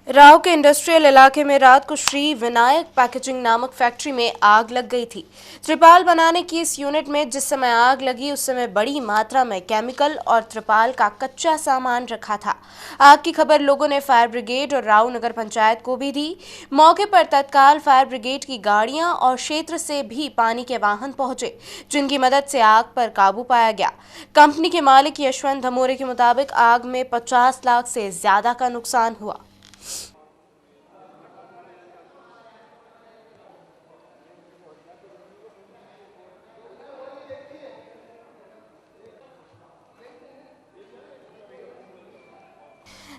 राव के इंडस्ट्रियल इलाके में रात को श्री विनायक पैकेजिंग नामक फैक्ट्री में आग लग गई थी। त्रिपाल बनाने की इस यूनिट में जिस समय आग लगी उस समय बड़ी मात्रा में केमिकल और त्रिपाल का कच्चा सामान रखा था। आग की खबर लोगों ने फायर ब्रिगेड और राव नगर पंचायत को भी दी। मौके पर तत्काल फायर ब्रिगेड की गाड़ियां और क्षेत्र से भी पानी के वाहन पहुंचे, जिनकी मदद से आग पर काबू पाया गया। कंपनी के मालिक यशवंत धमोरे के मुताबिक आग में 50 लाख से ज्यादा का नुकसान हुआ।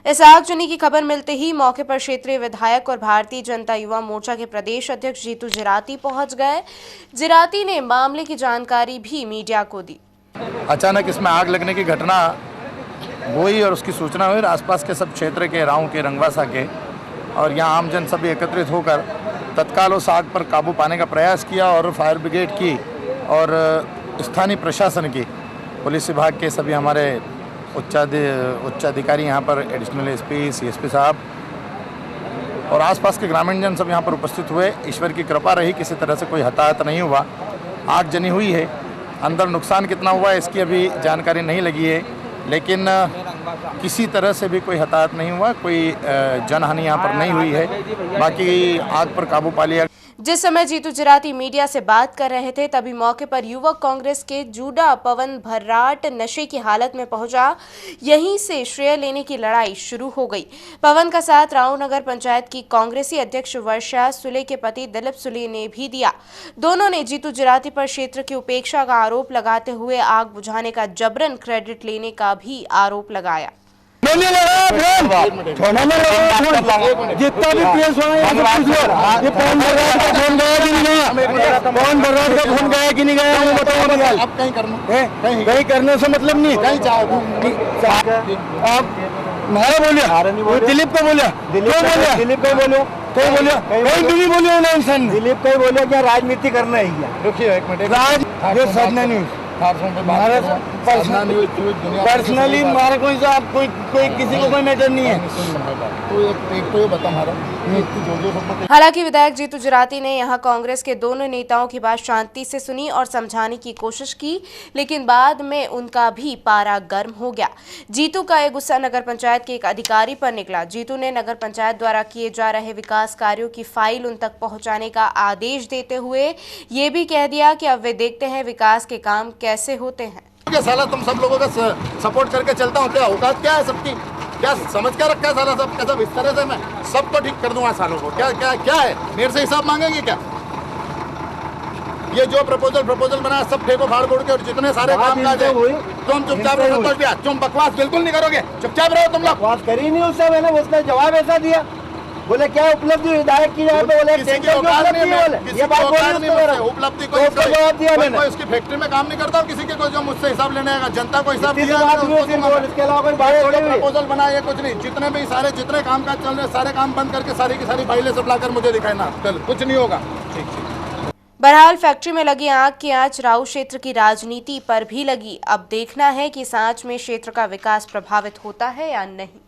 इस आगजनी की खबर मिलते ही मौके पर क्षेत्रीय विधायक और भारतीय जनता युवा मोर्चा के प्रदेश अध्यक्ष जीतू जिराती पहुंच गए। जिराती ने मामले की जानकारी भी मीडिया को दी। अचानक इसमें आग लगने की घटना हुई और उसकी सूचना हुई। आसपास के सब क्षेत्र के राव के रंगवासा के और यहाँ आमजन सभी एकत्रित होकर तत्काल उस आग पर काबू पाने का प्रयास किया और फायर ब्रिगेड की और स्थानीय प्रशासन की, पुलिस विभाग के सभी हमारे उच्चाधिकारी यहाँ पर एडिशनल एसपी, सीएसपी साहब और आसपास के ग्रामीण जन सब यहाँ पर उपस्थित हुए। ईश्वर की कृपा रही, किसी तरह से कोई हताहत नहीं हुआ। आग जनी हुई है, अंदर नुकसान कितना हुआ है इसकी अभी जानकारी नहीं लगी है, लेकिन किसी तरह से भी कोई हताहत नहीं हुआ, कोई जनहानि यहाँ पर नहीं हुई है। बाकी आग पर काबू पा लिया। जिस समय जीतू जिराती मीडिया से बात कर रहे थे तभी मौके पर युवक कांग्रेस के जूडा पवन भर्राट नशे की हालत में पहुंचा। यहीं से श्रेय लेने की लड़ाई शुरू हो गई। पवन का साथ राव नगर पंचायत की कांग्रेसी अध्यक्ष वर्षा सुले के पति दिलीप सुले ने भी दिया। दोनों ने जीतू जिराती पर क्षेत्र की उपेक्षा का आरोप लगाते हुए आग बुझाने का जबरन क्रेडिट लेने का भी आरोप लगाया। जितना भी केस हुआ है पूछ लो, ये पवन भर्राट का फोन गया कि नहीं गया, पवन भर्राट का फोन गया कि नहीं गया, वो बताओ। अब कहीं करने से मतलब नहीं, आप मारा बोलिए, दिलीप को बोलिया, दिलीप को बोलो, कोई बोलिया, कोई भी नहीं बोलिया ना इंसान। दिलीप को बोलिया क्या राजनीति करना है क्या? रुकिए एक मिनट। ये सदना न्यूज पर्सनली हमारा कोई किसी को कोई मैटर नहीं है। हालांकि विधायक जीतू जिराती ने यहां कांग्रेस के दोनों नेताओं की बात शांति से सुनी और समझाने की कोशिश की, लेकिन बाद में उनका भी पारा गर्म हो गया। जीतू का एक गुस्सा नगर पंचायत के एक अधिकारी पर निकला। जीतू ने नगर पंचायत द्वारा किए जा रहे विकास कार्यों की फाइल उन तक पहुंचाने का आदेश देते हुए ये भी कह दिया कि अब वे देखते हैं विकास के काम कैसे होते हैं। क्या साला तुम सब लोगों का सपोर्ट करके चलता हूँ, क्या औकात क्या है सबकी, क्या समझ क्या रखा है साला सब कैसा? इस तरह से मैं सबको ठीक कर दूंगा सालों को। क्या क्या क्या है, मेरे से हिसाब मांगेंगे क्या? ये जो प्रपोजल बना सब फेंको फाड़ फोड़ के और जितने सारे काम काज है तुम चुपचाप रहो। संतोष भैया तुम बकवास बिल्कुल नहीं करोगे, चुपचाप रहो तुम लोग। बकवास करी नहीं उससे, मैंने उसका जवाब ऐसा दिया, बोले क्या उपलब्धि विधायक की जाए, बोले ये बात उपलब्धि कोई जवाब दिया मैंने। कोई उसकी फैक्ट्री में काम नहीं करता और किसी के कोई जो मुझसे हिसाब लेने आएगा, जनता को हिसाब इसके अलावा कोई प्रपोजल बनाया कुछ नहीं। जितने भी सारे जितने काम काज चल रहे सारे काम बंद करके सारी की सारी फाइलें सब लाकर मुझे दिखाना, कुछ नहीं होगा। बहरहाल फैक्ट्री में लगी आग की आंच राव क्षेत्र की राजनीति पर भी लगी। अब देखना है कि इस आंच में क्षेत्र का विकास प्रभावित होता है या नहीं।